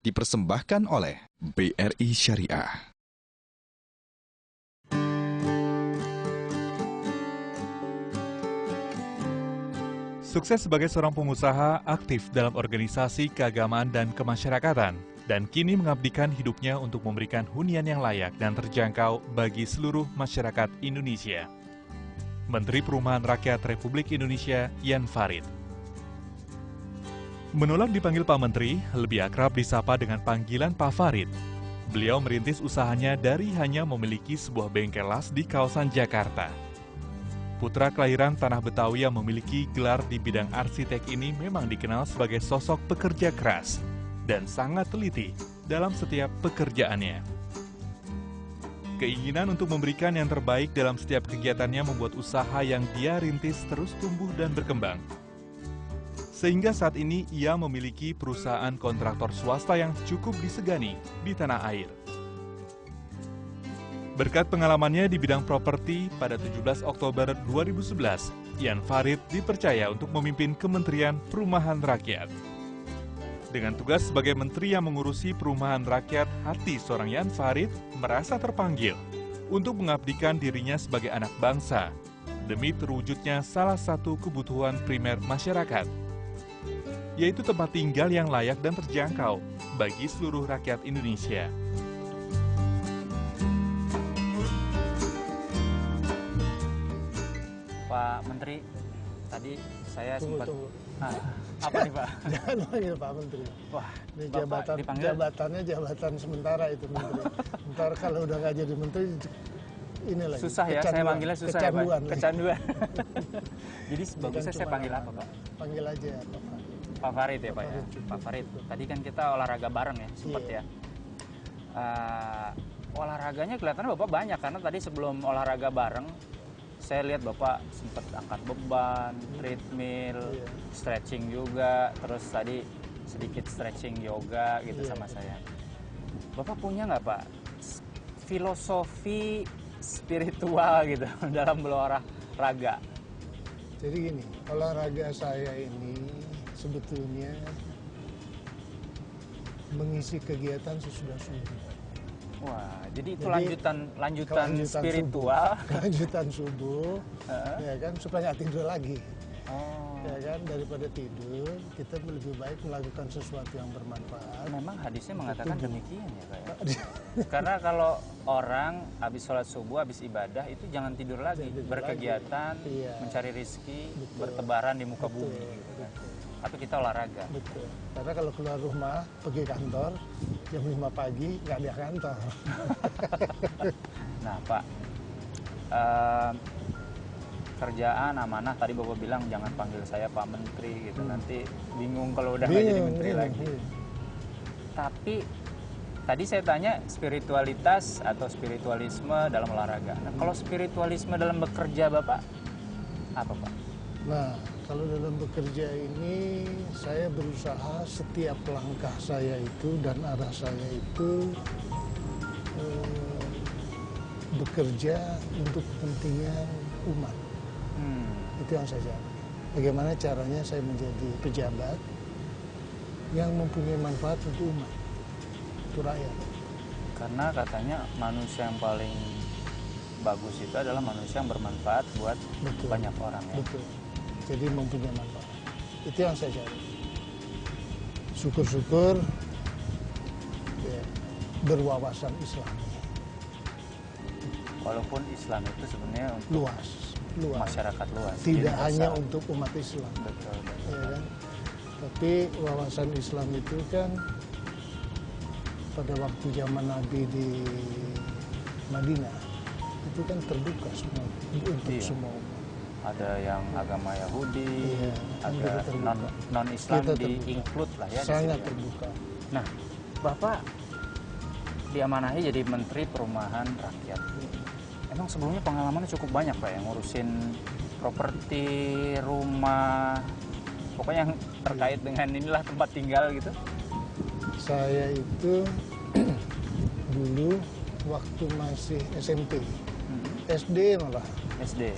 dipersembahkan oleh BRI Syariah. Sukses sebagai seorang pengusaha, aktif dalam organisasi keagamaan dan kemasyarakatan, dan kini mengabdikan hidupnya untuk memberikan hunian yang layak dan terjangkau bagi seluruh masyarakat Indonesia. Menteri Perumahan Rakyat Republik Indonesia, Jan Farid. Menolak dipanggil Pak Menteri, lebih akrab disapa dengan panggilan Pak Farid. Beliau merintis usahanya dari hanya memiliki sebuah bengkel las di kawasan Jakarta. Putra kelahiran Tanah Betawi yang memiliki gelar di bidang arsitek ini memang dikenal sebagai sosok pekerja keras dan sangat teliti dalam setiap pekerjaannya. Keinginan untuk memberikan yang terbaik dalam setiap kegiatannya membuat usaha yang dia rintis terus tumbuh dan berkembang. Sehingga saat ini ia memiliki perusahaan kontraktor swasta yang cukup disegani di tanah air. Berkat pengalamannya di bidang properti, pada 17 Oktober 2011, Jan Farid dipercaya untuk memimpin Kementerian Perumahan Rakyat. Dengan tugas sebagai menteri yang mengurusi perumahan rakyat, hati seorang Jan Farid merasa terpanggil untuk mengabdikan dirinya sebagai anak bangsa, demi terwujudnya salah satu kebutuhan primer masyarakat, yaitu tempat tinggal yang layak dan terjangkau bagi seluruh rakyat Indonesia. Pak Menteri, tadi saya sempat... Tunggu. Apa nih Pak? Jangan panggil Pak Menteri. Wah, ini Bapak dipanggil? jabatannya jabatan sementara itu Menteri. Ntar kalau udah nggak jadi Menteri, ini lagi. Susah ya, saya manggilnya susah kecanduan, ya Pak? Kecanduan. Jadi bagusnya saya panggil apa Pak? Panggil aja Pak. Pak Farid ya Pak ya? Pak Farid, tadi kan kita olahraga bareng ya, sempat ya. Olahraganya kelihatan Bapak banyak, karena tadi sebelum olahraga bareng, saya lihat Bapak sempat angkat beban, treadmill, stretching juga, terus tadi sedikit stretching yoga gitu sama saya. Bapak punya nggak Pak filosofi spiritual gitu dalam berolahraga? Jadi gini, olahraga saya ini sebetulnya mengisi kegiatan sesudah subuh. Wah, jadi itu lanjutan spiritual. Lanjutan subuh, ya kan, supaya nggak tidur lagi. Ya kan, daripada tidur, kita lebih baik melakukan sesuatu yang bermanfaat. Memang hadisnya mengatakan demikian ya Pak ya? Karena kalau orang habis sholat subuh, habis ibadah, itu jangan tidur lagi. Berkegiatan, mencari rezeki, bertebaran di muka bumi. Gitu kan. Tapi kita olahraga. Betul. Karena kalau keluar rumah, pergi kantor, jam 5 pagi, nggak ada kantor. Nah Pak, kerjaan amanah, tadi Bapak bilang jangan panggil saya Pak Menteri gitu, nanti bingung kalau udah nggak jadi menteri lagi. Tapi tadi saya tanya spiritualitas atau spiritualisme dalam olahraga. Nah kalau spiritualisme dalam bekerja Bapak, apa Pak? Nah, kalau dalam bekerja ini, saya berusaha setiap langkah saya itu dan arah saya itu bekerja untuk kepentingan umat. Itu yang saya cari. Bagaimana caranya saya menjadi pejabat yang mempunyai manfaat untuk umat, untuk rakyat. Karena katanya manusia yang paling bagus itu adalah manusia yang bermanfaat buat banyak orang ya. Betul. Jadi mempunyai manfaat. Itu yang saya cari. Syukur-syukur ya, berwawasan Islam. Walaupun Islam itu sebenarnya untuk luas. Masyarakat luas. Tidak hanya untuk umat Islam. Betul. Ya kan? Tapi wawasan Islam itu kan pada waktu zaman Nabi di Madinah itu kan terbuka semua untuk semua umat. Ada yang agama Yahudi, ada non-Islam di-include lah ya. Sangat terbuka. Nah, Bapak diamanahi jadi Menteri Perumahan Rakyat. Emang sebelumnya pengalamannya cukup banyak Pak, yang ngurusin properti, rumah, pokoknya yang terkait dengan inilah tempat tinggal gitu. Saya itu dulu waktu masih SMP, SD malah. SD.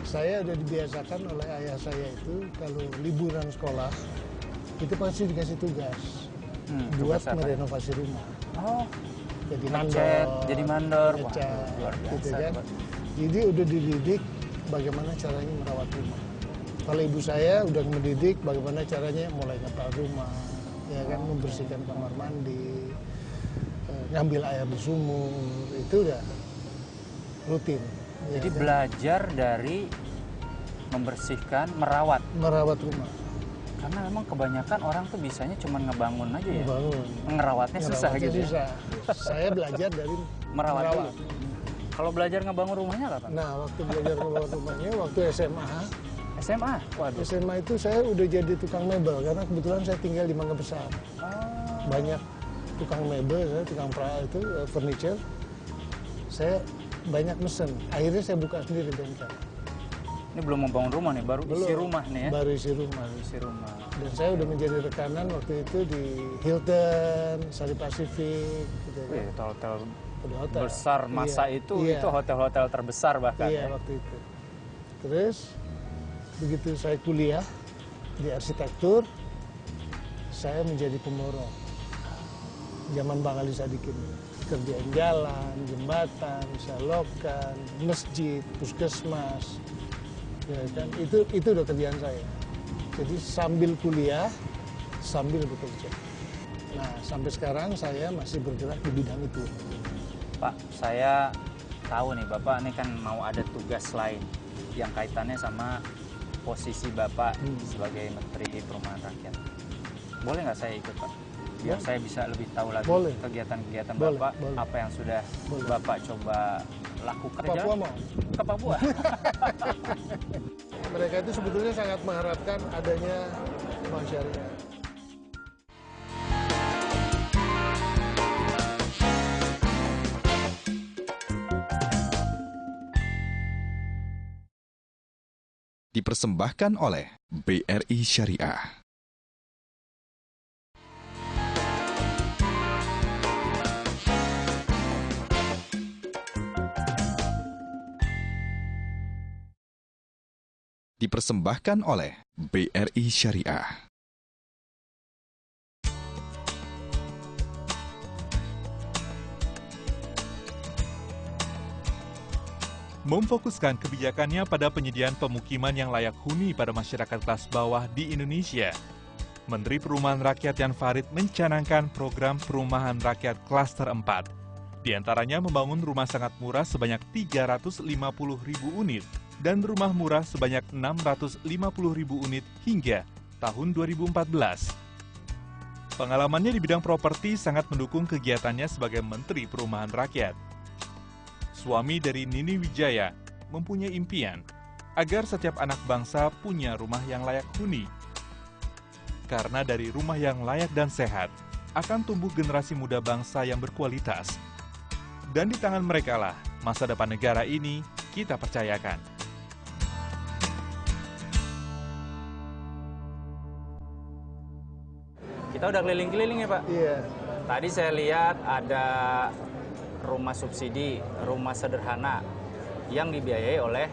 Saya udah dibiasakan oleh ayah saya itu kalau liburan sekolah itu pasti dikasih tugas. buat tugas apa? merenovasi rumah. Oh, Jadi ngecat, jadi mandor. Wah, ngecat, luar gitu biasa. kan. Pak. Jadi udah dididik bagaimana caranya merawat rumah. Kalau ibu saya udah mendidik bagaimana caranya mulai ngepel rumah, ya kan, membersihkan kamar mandi, ngambil air di sumur, itu udah rutin. Ya Jadi kan? belajar dari membersihkan, merawat. Merawat rumah, Karena memang kebanyakan orang tuh bisanya cuma ngebangun aja ya. bangun. Ngerawatnya susah Merawatnya gitu ya. susah. Saya belajar dari Merawat merawat. dulu. Kalau belajar ngebangun rumahnya kapan? Nah, waktu belajar merawat rumahnya, waktu SMA, SMA? Waduh. SMA itu saya udah jadi tukang mebel karena kebetulan saya tinggal di Mangga Besar. Oh. Banyak tukang mebel, saya tukang itu furniture. Saya banyak mesen. Akhirnya saya buka sendiri bengkel. Ini belum membangun rumah nih, baru isi Belum. rumah nih ya. Baru isi rumah. Isi rumah. Dan saya udah menjadi rekanan waktu itu di Hilton, Sari Pacific, gitu kan. Wih, hotel Udah hotel. besar masa Iya, itu iya. hotel-hotel terbesar bahkan. Iya, Ya. waktu itu. Terus begitu saya kuliah di arsitektur, saya menjadi pemborong. Zaman Bang Ali Sadikin. Kerjaan jalan, jembatan, selokan, masjid, puskesmas. Ya kan? Itu udah kerjaan saya. Jadi sambil kuliah, sambil bekerja. Nah, sampai sekarang saya masih bergerak di bidang itu. Pak, saya tahu nih Bapak ini kan mau ada tugas lain yang kaitannya sama posisi Bapak sebagai Menteri Perumahan Rakyat. Boleh nggak saya ikut Pak? Biar saya bisa lebih tahu lagi Boleh. kegiatan-kegiatan Boleh, Bapak, boleh. apa yang sudah Boleh. Bapak coba lakukan. Papua mau? Ke Papua? Mereka itu sebetulnya sangat mengharapkan adanya bank syariah. Dipersembahkan oleh BRI Syariah. Dipersembahkan oleh BRI Syariah. Memfokuskan kebijakannya pada penyediaan pemukiman yang layak huni pada masyarakat kelas bawah di Indonesia. Menteri Perumahan Rakyat Jan Farid mencanangkan program Perumahan Rakyat Klaster 4. Di antaranya membangun rumah sangat murah sebanyak 350.000 unit dan rumah murah sebanyak 650.000 unit hingga tahun 2014. Pengalamannya di bidang properti sangat mendukung kegiatannya sebagai Menteri Perumahan Rakyat. Suami dari Nini Wijaya mempunyai impian agar setiap anak bangsa punya rumah yang layak huni. Karena dari rumah yang layak dan sehat akan tumbuh generasi muda bangsa yang berkualitas. Dan di tangan mereka lah masa depan negara ini kita percayakan. Kita udah keliling-keliling ya Pak? Iya. Tadi saya lihat ada rumah subsidi, rumah sederhana yang dibiayai oleh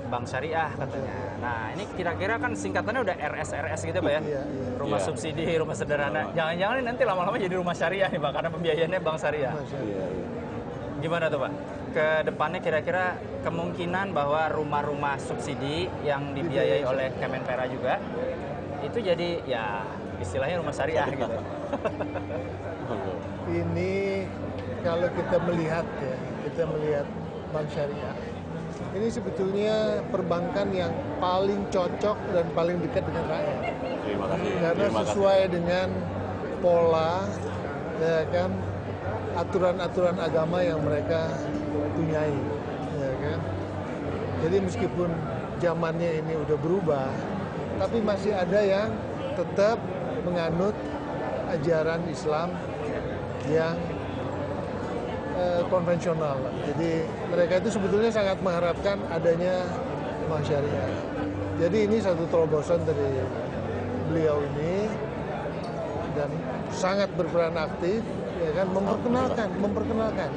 Bank Syariah katanya. Nah, ini kira-kira kan singkatannya udah RSRS gitu Pak ya? Iya. Rumah subsidi, rumah sederhana. Jangan-jangan ini nanti lama-lama jadi rumah syariah nih Pak, karena pembiayaannya Bank Syariah. Gimana tuh Pak? Ke depannya kira-kira kemungkinan bahwa rumah-rumah subsidi yang dibiayai oleh Kemenpera juga, itu jadi ya istilahnya rumah syariah gitu. Ini kalau kita melihat ya, kita melihat bank syariah, ini sebetulnya perbankan yang paling cocok dan paling dekat dengan rakyat. Karena sesuai dengan pola, ya kan, aturan-aturan agama yang mereka punyai, ya kan. Jadi meskipun zamannya ini udah berubah, tapi masih ada yang tetap menganut ajaran Islam yang konvensional. Jadi mereka itu sebetulnya sangat mengharapkan adanya bank syariah. Jadi ini satu terobosan dari beliau ini dan sangat berperan aktif, ya kan, memperkenalkan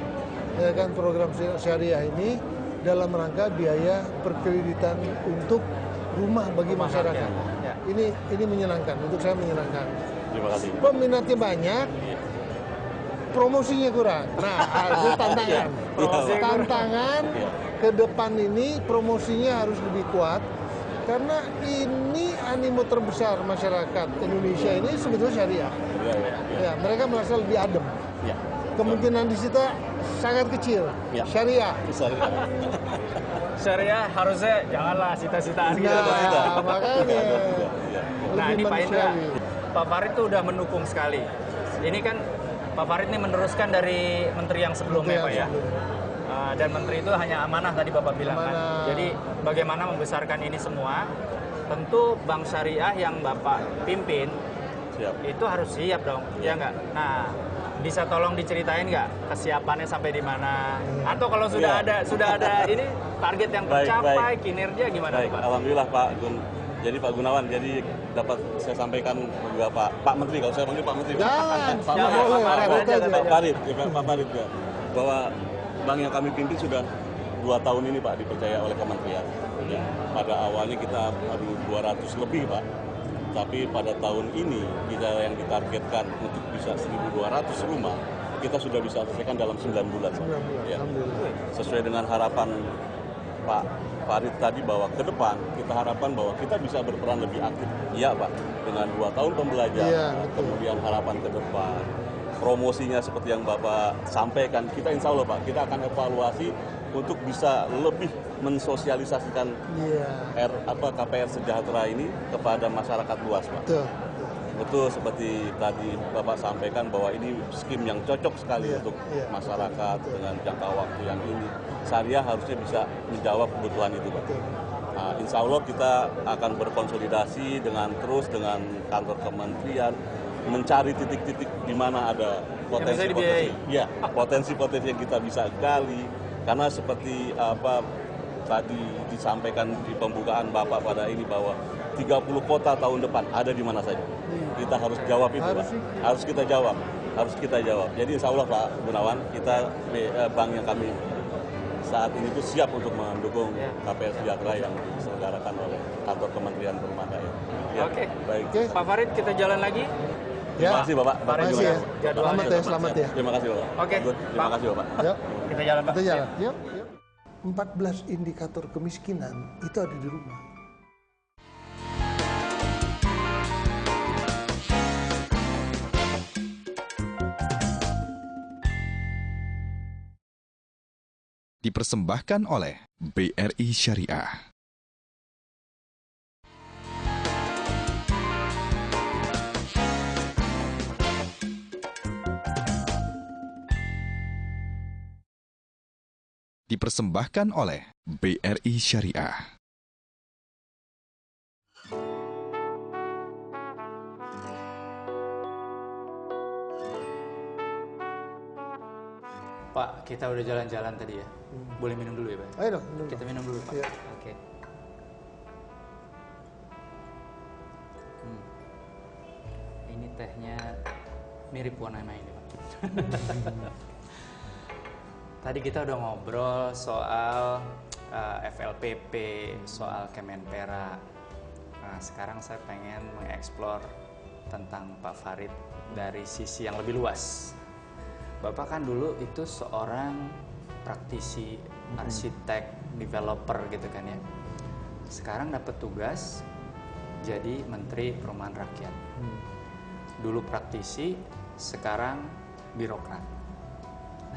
ya kan program syariah ini dalam rangka biaya perkreditan untuk rumah bagi masyarakat. Ya. Ini menyenangkan, untuk saya menyenangkan. Terima kasih. Peminatnya banyak, promosinya kurang. Nah, itu tantangan. Tantangan ke depan ini promosinya harus lebih kuat. Karena ini animo terbesar masyarakat Indonesia ini sebetulnya syariah. Ya, mereka merasa lebih adem. Ya. Kemungkinan disita sangat kecil. Ya. Syariah. Syariah harusnya janganlah cita-citaan gitu Pak ya. Nah, makanya. Nah Lebih ini Pak Indra, manusiawi. Pak Farid tuh udah mendukung sekali. Ini kan Pak Farid ini meneruskan dari menteri yang sebelumnya Pak ya. Dan menteri itu hanya amanah tadi Bapak bilang kan. Jadi bagaimana membesarkan ini semua, tentu bank syariah yang Bapak pimpin itu harus siap dong, ya nggak? Nah, bisa tolong diceritain nggak kesiapannya sampai di mana? Atau kalau sudah ada ini target yang tercapai, kinerja gimana Baik, Pak? alhamdulillah Pak Gun. Jadi Pak Gunawan, jadi dapat saya sampaikan juga Pak Menteri, kalau saya panggil Pak Menteri. Jangan, Jangan, boleh, Pak Farid aja, Pak Farid, Pak Farid ya, bahwa bank yang kami pimpin sudah 2 tahun ini Pak dipercaya oleh kementerian. Ya, pada awalnya kita 200 lebih Pak, tapi pada tahun ini kita yang ditargetkan untuk bisa 1.200 rumah, kita sudah bisa selesaikan dalam 9 bulan. Pak. Ya. Sesuai dengan harapan Pak Farid tadi bahwa ke depan kita harapkan bahwa kita bisa berperan lebih aktif. Iya Pak, dengan 2 tahun pembelajaran, kemudian harapan ke depan. Promosinya seperti yang Bapak sampaikan, kita insya Allah Pak, kita akan evaluasi untuk bisa lebih mensosialisasikan KPR Sejahtera ini kepada masyarakat luas Pak. Betul seperti tadi Bapak sampaikan bahwa ini skim yang cocok sekali untuk masyarakat dengan jangka waktu yang ini. Syariah harusnya bisa menjawab kebutuhan itu Pak. Nah, insya Allah kita akan berkonsolidasi dengan kantor kementerian, mencari titik-titik di mana ada potensi-potensi yang kita bisa gali. Karena seperti apa tadi disampaikan di pembukaan Bapak pada ini bahwa 30 kota tahun depan ada di mana saja. Kita harus jawab itu Pak. Harus kita jawab. Jadi insya Allah Pak Gunawan, kita bank yang kami saat ini itu siap untuk mendukung KPR Sejahtera yang diselenggarakan oleh kantor Kementerian Perumahan Rakyat. Ya, Oke. Baik. Pak Farid, kita jalan lagi. Terima kasih Bapak. Terima kasih ya. Selamat ya. Terima kasih Bapak. Oke. Terima kasih Bapak. Yuk. Kita jalan Pak. Kita jalan. Yuk. 14 indikator kemiskinan itu ada di rumah. Dipersembahkan oleh BRI Syariah. Dipersembahkan oleh BRI Syariah. Pak, kita udah jalan-jalan tadi ya. Boleh minum dulu ya Pak? Ayo dong. Kita minum dulu Pak. Iya. Oke. Ini tehnya mirip warnanya ini Pak. Tadi kita udah ngobrol soal FLPP, soal Kemenpera. Nah, sekarang saya pengen mengeksplor tentang Pak Farid dari sisi yang lebih luas. Bapak kan dulu itu seorang praktisi, arsitek, developer gitu kan ya. Sekarang dapat tugas jadi Menteri Perumahan Rakyat. Dulu praktisi, sekarang birokrat.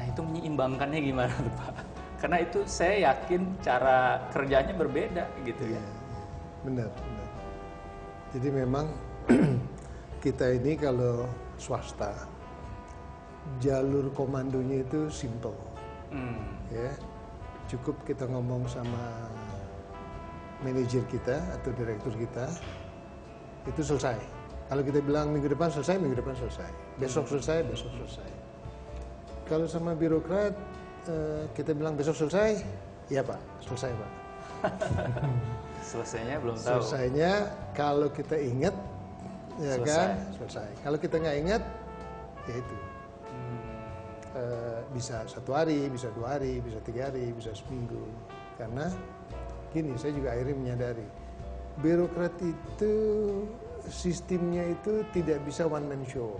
Nah itu menyeimbangkannya gimana tuh Pak? Karena itu saya yakin cara kerjanya berbeda gitu ya. Benar. Jadi memang kita ini kalau swasta, jalur komandonya itu simple. Ya, cukup kita ngomong sama manajer kita atau direktur kita, itu selesai. Kalau kita bilang minggu depan selesai, minggu depan selesai. Besok selesai, besok selesai. Kalau sama birokrat, kita bilang besok selesai, ya Pak, selesai Pak. Selesainya belum tahu. Selesainya kalau kita ingat, ya Selesai. kan, selesai. Kalau kita nggak ingat, ya itu. Bisa 1 hari, bisa 2 hari, bisa 3 hari, bisa seminggu. Karena gini, saya juga akhirnya menyadari Birokrat itu sistemnya itu tidak bisa one man show.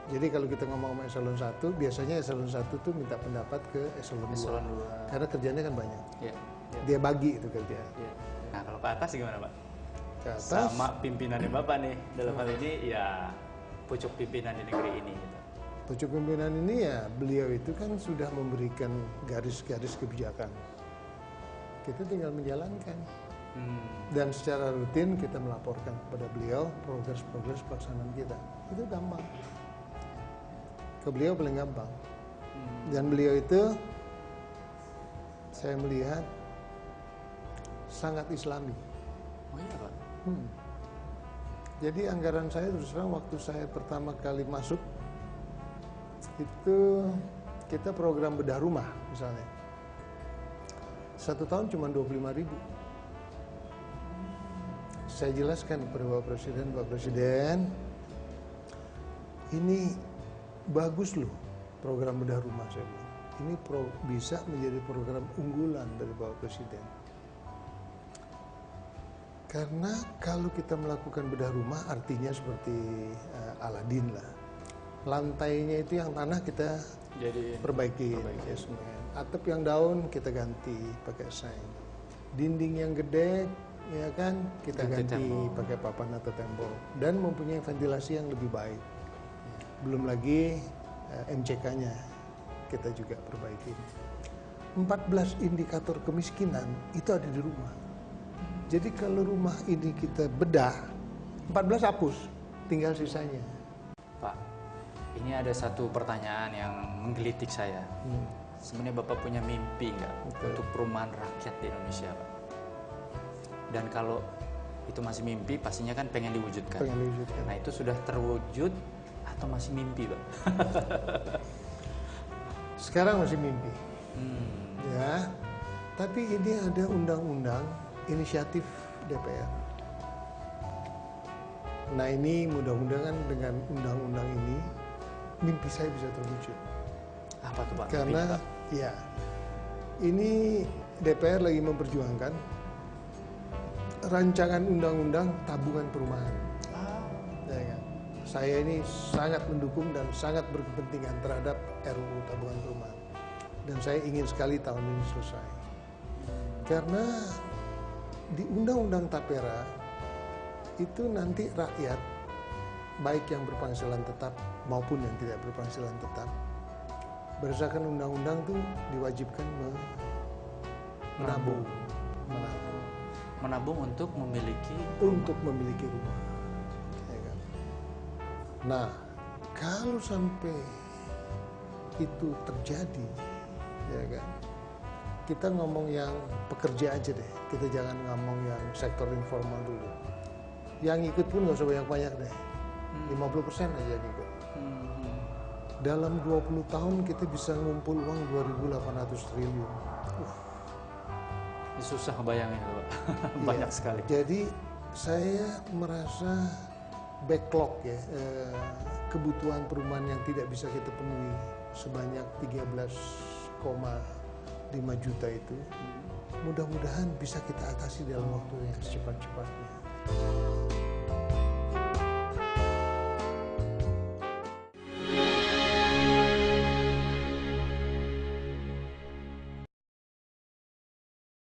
Jadi kalau kita ngomong sama eselon 1, biasanya eselon 1 tuh minta pendapat ke eselon 2. Karena kerjanya kan banyak. Dia bagi itu kerja. Nah, kalau ke atas gimana, Pak? Ke atas, Sama pimpinannya Bapak nih, dalam hal ini ya pucuk pimpinan di negeri ini gitu. pucuk pimpinan ini ya beliau itu kan sudah memberikan garis-garis kebijakan. Kita tinggal menjalankan. Dan secara rutin kita melaporkan kepada beliau progres-progres pelaksanaan kita. Itu gampang. Ke beliau paling gampang. Dan beliau itu saya melihat sangat islami. Oh iya, Pak. Jadi anggaran saya terus terang waktu saya pertama kali masuk itu kita program bedah rumah misalnya. 1 tahun cuma 25.000. Saya jelaskan kepada Bapak Presiden, ini bagus loh program bedah rumah, saya bilang. Ini bisa menjadi program unggulan dari Bapak Presiden. Karena kalau kita melakukan bedah rumah artinya seperti Aladin lah. Lantainya itu yang tanah kita Jadi perbaiki. Atap yang daun kita ganti pakai sign. Dinding yang gede ya kan kita ganti pakai papan atau tembok dan mempunyai ventilasi yang lebih baik. Belum lagi MCK-nya kita juga perbaiki. 14 indikator kemiskinan itu ada di rumah. Jadi kalau rumah ini kita bedah, 14 hapus, tinggal sisanya. Pak, ini ada satu pertanyaan yang menggelitik saya. Sebenarnya Bapak punya mimpi nggak untuk perumahan rakyat di Indonesia, Pak? Dan kalau itu masih mimpi, pastinya kan pengen diwujudkan. Pengen diwujudkan. Nah, itu sudah terwujud atau masih mimpi, Pak? Sekarang masih mimpi. Ya, tapi ini ada undang-undang inisiatif DPR. Nah ini mudah-mudahan dengan undang-undang ini mimpi saya bisa terwujud. Apa tuh, Pak? Karena ya ini DPR lagi memperjuangkan rancangan undang-undang tabungan perumahan. Ya kan? Saya ini sangat mendukung dan sangat berkepentingan terhadap RUU tabungan perumahan. Dan saya ingin sekali tahun ini selesai. Karena di Undang-Undang Tapera itu nanti rakyat baik yang berpenghasilan tetap maupun yang tidak berpenghasilan tetap berdasarkan undang-undang tuh diwajibkan menabung untuk memiliki rumah. Ya kan? Nah, kalau sampai itu terjadi, ya kan? Kita ngomong yang pekerja aja deh, kita jangan ngomong yang sektor informal dulu. Yang ikut pun nggak usah banyak-banyak deh, 50% aja yang ikut. Dalam 20 tahun kita bisa ngumpul uang 2.800 triliun. susah bayangin, Pak. Banyak sekali. Jadi saya merasa backlog ya, kebutuhan perumahan yang tidak bisa kita penuhi sebanyak 13,5 juta itu mudah-mudahan bisa kita atasi dalam waktu yang secepat-cepatnya.